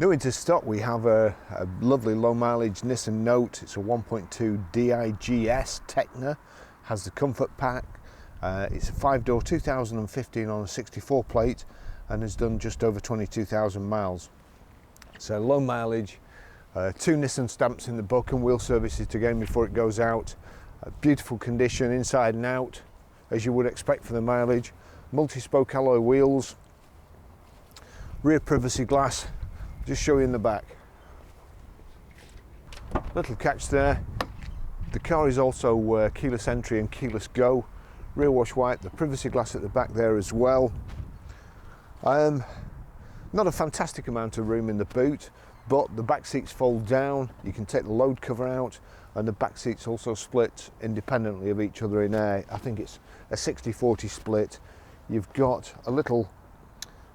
New into stock, we have a lovely low mileage Nissan Note. It's a 1.2 DIGS Tekna, has the comfort pack. It's a 5-door 2015 on a 64 plate and has done just over 22,000 miles. So low mileage, 2 Nissan stamps in the book and wheel services to gain before it goes out. Beautiful condition inside and out, as you would expect for the mileage. Multi-spoke alloy wheels, rear privacy glass. Just show you in the back. Little catch there. The car is also keyless entry and keyless go. Rear wash white, the privacy glass at the back there as well. Not a fantastic amount of room in the boot, but the back seats fold down. You can take the load cover out, and the back seats also split independently of each other in air. I think it's a 60-40 split. You've got a little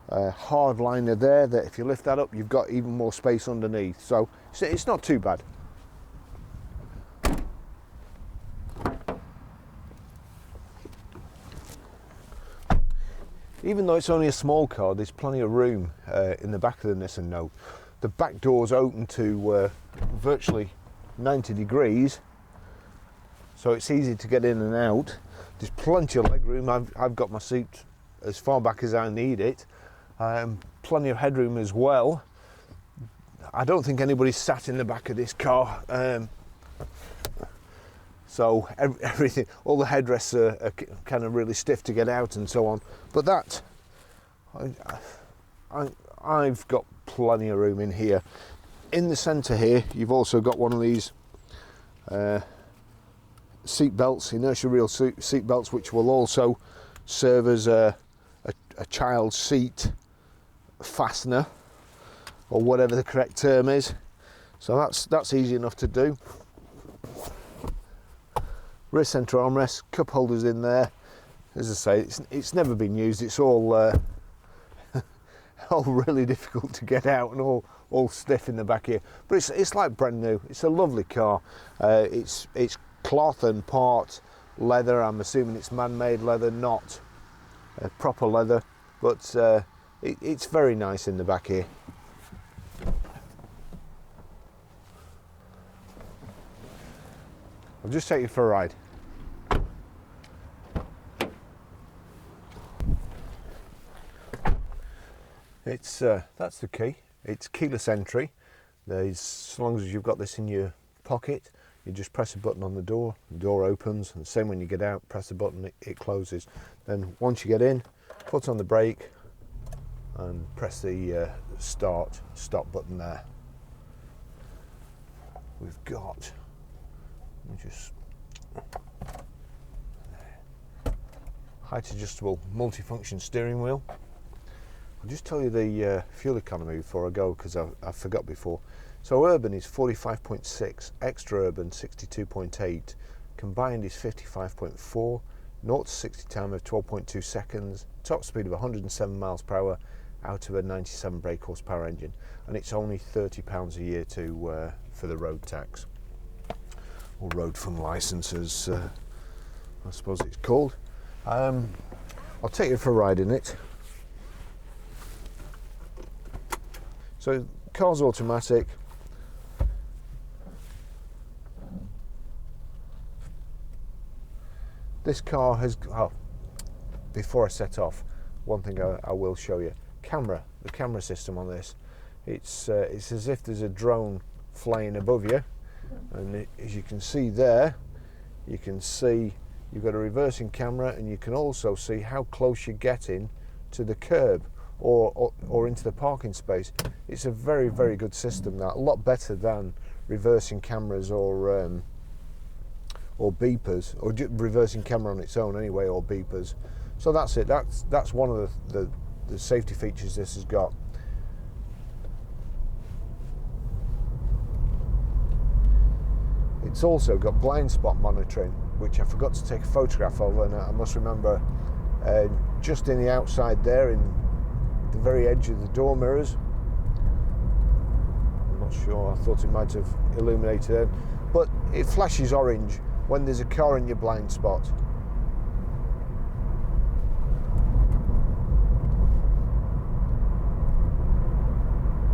hard liner there that if you lift that up, you've got even more space underneath, so it's not too bad. Even though it's only a small car, there's plenty of room in the back of the Nissan Note. The back door's open to virtually 90 degrees, so it's easy to get in and out. There's plenty of leg room. I've got my seat as far back as I need it. Plenty of headroom as well. I don't think anybody's sat in the back of this car, so everything, all the headrests are kind of really stiff to get out and so on. But that, I've got plenty of room in here. In the centre here, you've also got one of these seat belts, inertia reel seat belts, which will also serve as a child's seat fastener, or whatever the correct term is. So that's easy enough to do. Rear centre armrest, cup holders in there. As I say, it's never been used. It's all all really difficult to get out and all stiff in the back here. But it's like brand new. It's a lovely car. It's cloth and part leather. I'm assuming it's man-made leather, not proper leather. But it's very nice in the back here. I'll just take you for a ride. It's that's the key. It's keyless entry. As long as you've got this in your pocket, you just press a button on the door opens, and the same when you get out, press the button, it closes. Then once you get in, put on the brake and press the stop button there. We've got, just height adjustable multifunction steering wheel. I'll just tell you the fuel economy before I go, because I forgot before. So urban is 45.6, extra urban 62.8, combined is 55.4, 0 to 60 time of 12.2 seconds, top speed of 107 miles per hour out of a 97 brake horsepower engine, and it's only £30 a year to for the road tax, or road fund licenses, I suppose it's called. I'll take you for a ride in it. So car's automatic. This car has, before I set off, one thing I will show you, the camera system on this. It's as if there's a drone flying above you, and as you can see there, you can see you've got a reversing camera, and you can also see how close you're getting to the curb or into the parking space. It's a very, very good system, that, a lot better than reversing cameras or beepers, or reversing camera on its own anyway, or beepers. So that's it. That's one of the safety features this has got. It's also got blind spot monitoring, which I forgot to take a photograph of, and I must remember just in the outside there, in the very edge of the door mirrors. I'm not sure, I thought it might have illuminated it, but it flashes orange when there's a car in your blind spot.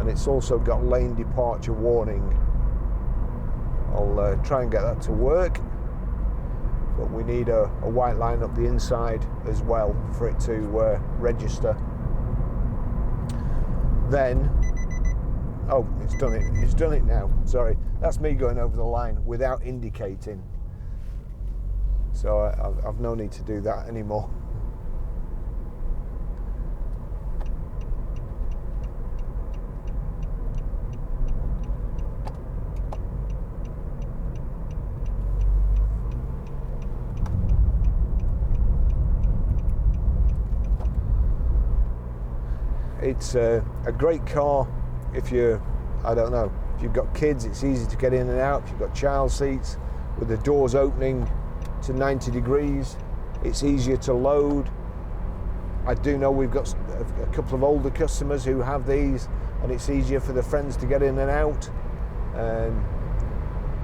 and it's also got lane departure warning. I'll try and get that to work, but we need a white line up the inside as well for it to register. Then, oh, it's done it now, sorry, that's me going over the line without indicating, so I've no need to do that anymore. It's a great car if you're, I don't know, if you've got kids, it's easy to get in and out. If you've got child seats with the doors opening to 90 degrees, it's easier to load. I do know we've got a couple of older customers who have these, and it's easier for the friends to get in and out.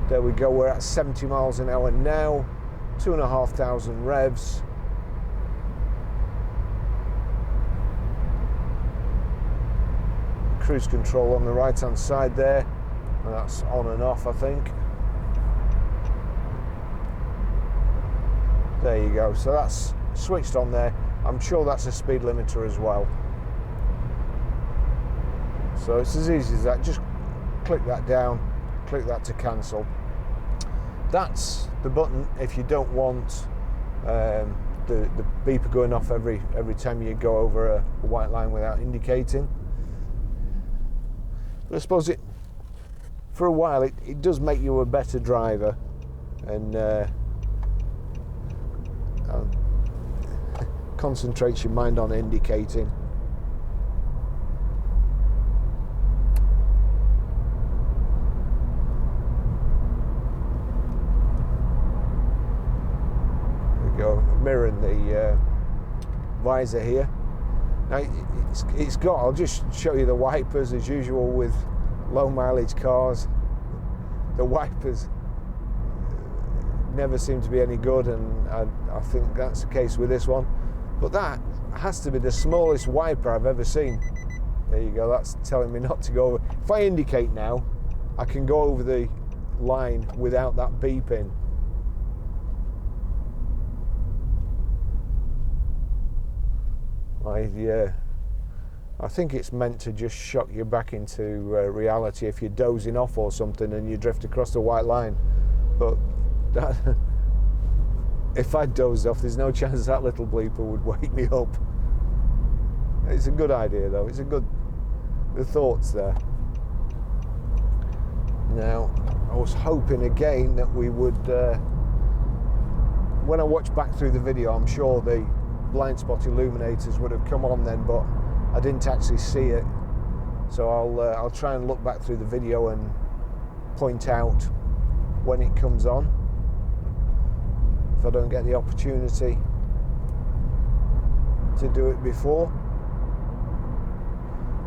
There we go, we're at 70 miles an hour now, 2,500 revs. Cruise control on the right hand side there, and that's on and off, I think. There you go, so that's switched on there. I'm sure that's a speed limiter as well, so it's as easy as that. Just click that down, click that to cancel. That's the button if you don't want the beeper going off every time you go over a white line without indicating. But I suppose for a while it does make you a better driver, and concentrates your mind on indicating. There we go, mirroring the visor here. Now it's got, I'll just show you the wipers as usual with low mileage cars. The wipers never seem to be any good, and I think that's the case with this one. But that has to be the smallest wiper I've ever seen. There you go, that's telling me not to go over. If I indicate now, I can go over the line without that beeping. I think it's meant to just shock you back into reality if you're dozing off or something and you drift across the white line. But that, if I dozed off, there's no chance that little bleeper would wake me up. It's a good idea though, it's a good, the thoughts there. Now, I was hoping again that we would, when I watch back through the video, I'm sure the blind spot illuminators would have come on then, but I didn't actually see it, so I'll try and look back through the video and point out when it comes on, if I don't get the opportunity to do it before.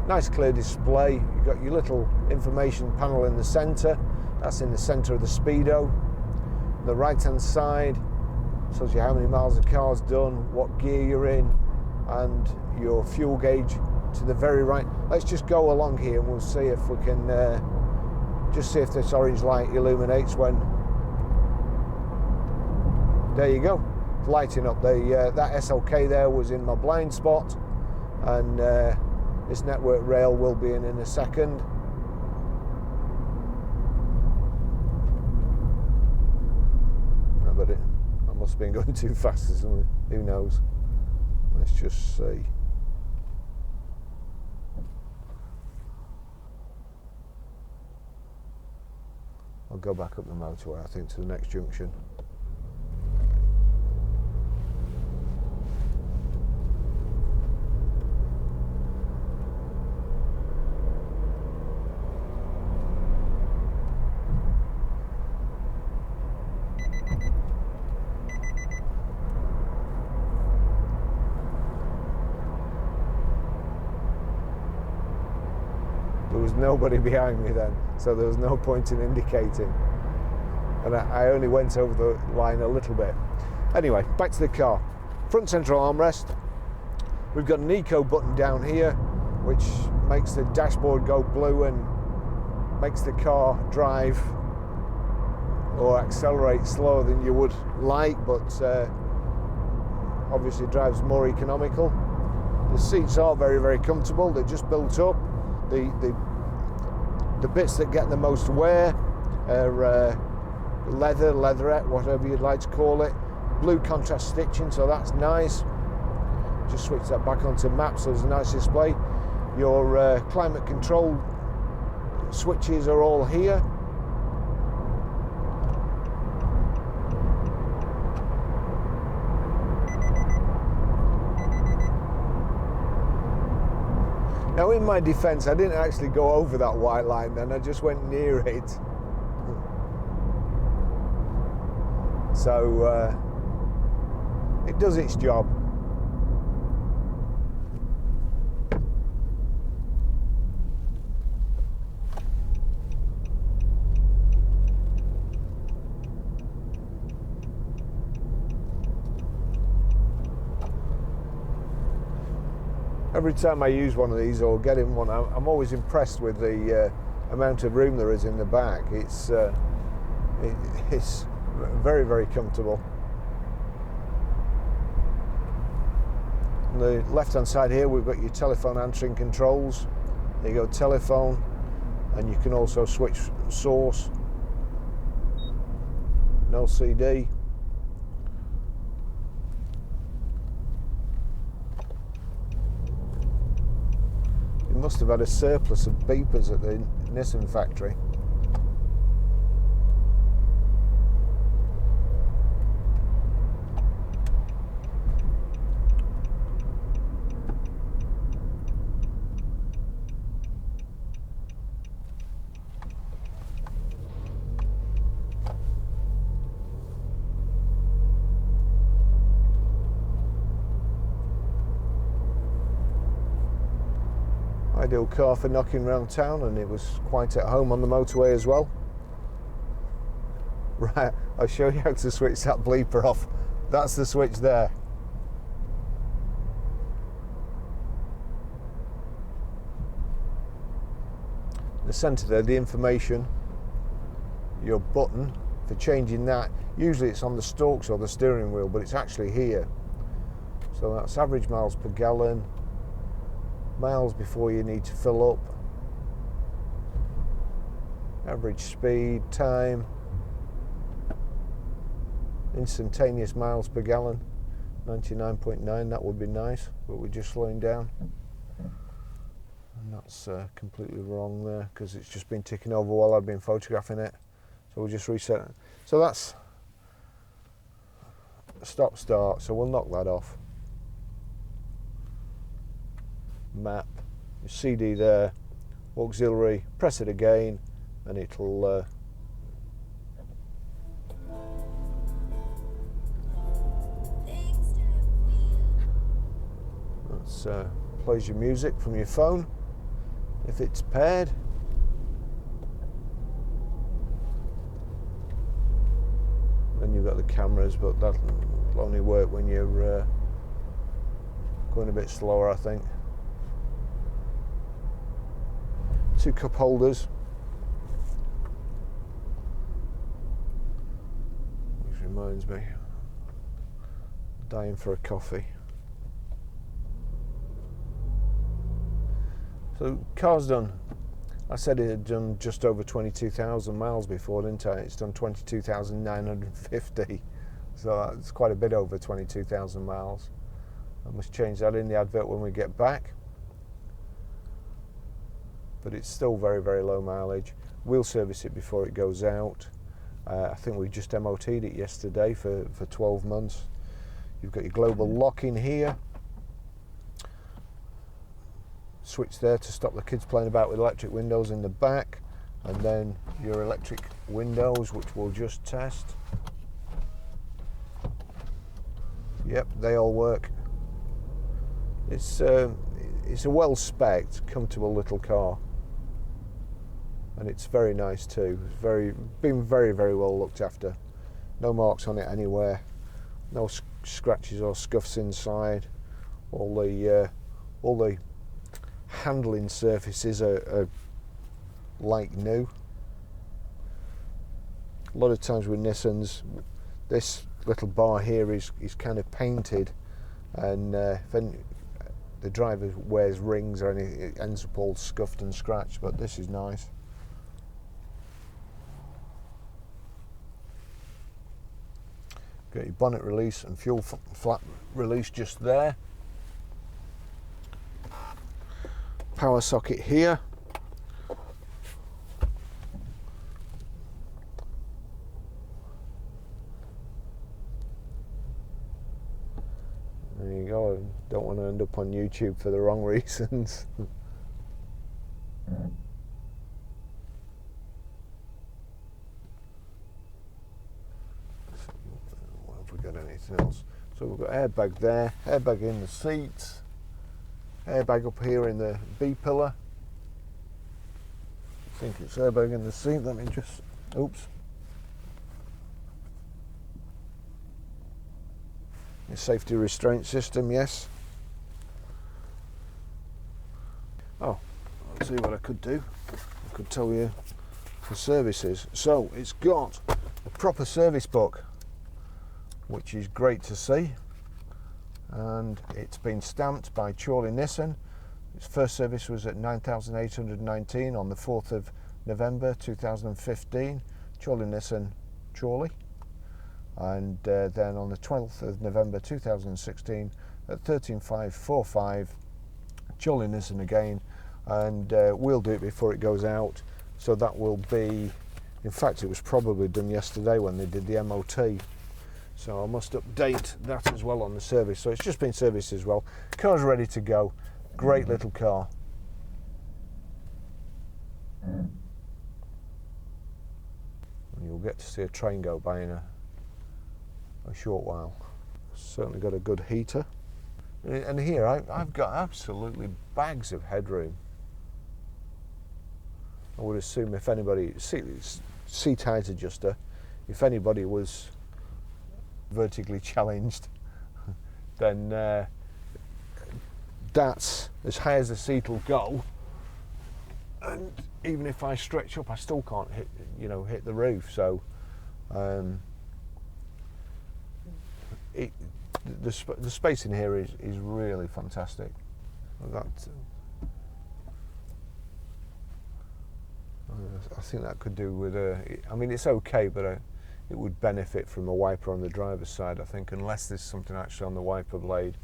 Nice clear display. You've got your little information panel in the centre, that's in the centre of the speedo. The right hand side tells you how many miles the car's done, what gear you're in, and your fuel gauge to the very right. Let's just go along here and we'll see if we can just see if this orange light illuminates when. There you go, it's lighting up. That SLK there was in my blind spot, and this network rail will be in a second. I must have been going too fast or something, who knows. Let's just see. I'll go back up the motorway, I think, to the next junction. There was nobody behind me then, so there was no point in indicating. And I only went over the line a little bit. Anyway, back to the car. Front central armrest. We've got an eco button down here. which makes the dashboard go blue and makes the car drive or accelerate slower than you would like, but obviously drives more economical. The seats are very, very comfortable. They're just built up. The bits that get the most wear are leatherette, whatever you'd like to call it. Blue contrast stitching, so that's nice. Just switch that back onto maps, so there's a nice display. Your climate control switches are all here. Now, in my defence, I didn't actually go over that white line then, I just went near it. So it does its job. Every time I use one of these or get in one, I'm always impressed with the amount of room there is in the back. It's very, very comfortable. On the left hand side here we've got your telephone answering controls. There you go, telephone, and you can also switch source, an LCD. It must have had a surplus of beepers at the Nissan factory. Ideal car for knocking around town, and it was quite at home on the motorway as well. Right, I'll show you how to switch that bleeper off. That's the switch there. In the centre there, the information, your button for changing that. Usually it's on the stalks or the steering wheel, but it's actually here. So that's average miles per gallon, miles before you need to fill up, average speed, time, instantaneous miles per gallon, 99.9, that would be nice, but we're just slowing down. And that's completely wrong there because it's just been ticking over while I've been photographing it. So we'll just reset it. So that's stop start, so we'll knock that off. Map, your CD there, auxiliary, press it again and it'll plays your music from your phone if it's paired. Then you've got the cameras, but that'll only work when you're going a bit slower, I think. 2 cup holders, which reminds me, dying for a coffee. So car's done. I said it had done just over 22,000 miles before, didn't I? It's done 22,950, so that's quite a bit over 22,000 miles. I must change that in the advert when we get back. But it's still very, very low mileage. We'll service it before it goes out. I think we just MOT'd it yesterday for 12 months. You've got your global lock in here. Switch there to stop the kids playing about with electric windows in the back. And then your electric windows, which we'll just test. Yep, they all work. It's a well-spec'd, comfortable little car. And it's very nice too. It's been very, very well looked after. No marks on it anywhere. No scratches or scuffs inside. All the handling surfaces are like new. A lot of times with Nissans, this little bar here is kind of painted, and if the driver wears rings or anything, it ends up all scuffed and scratched, but this is nice. Got your bonnet release and fuel flap release just there. Power socket here. There you go. I don't want to end up on YouTube for the wrong reasons. Have we got anything else? So we've got airbag there, airbag in the seats, airbag up here in the B pillar. I think it's airbag in the seat. Let me just, oops. Your safety restraint system, yes. Oh, I'll see what I could do. I could tell you the services. So it's got a proper service book, which is great to see, and it's been stamped by Chorley Nissan. Its first service was at 9,819 on the 4th of November 2015, Chorley Nissan, Chorley, and then on the 12th of November 2016 at 13,545, Chorley Nissan again, and we'll do it before it goes out, so that will be, in fact it was probably done yesterday when they did the MOT. So I must update that as well on the service. So it's just been serviced as well. Car's ready to go. Great little car. And you'll get to see a train go by in a short while. Certainly got a good heater. And here I've got absolutely bags of headroom. I would assume if anybody, seat height adjuster, if anybody was vertically challenged, then that's as high as the seat will go, and even if I stretch up I still can't hit the roof. So the space in here is really fantastic. I think that could do with I mean it's okay, but it would benefit from a wiper on the driver's side, I think, unless there's something actually on the wiper blade.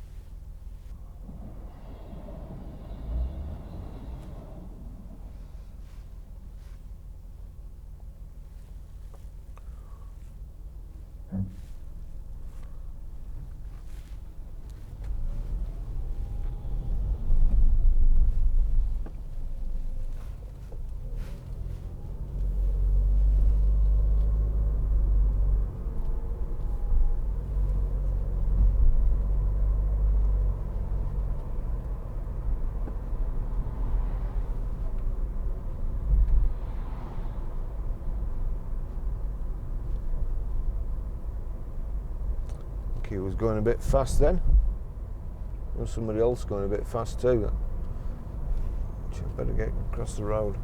He was going a bit fast then. Or somebody else going a bit fast too. Better get across the road.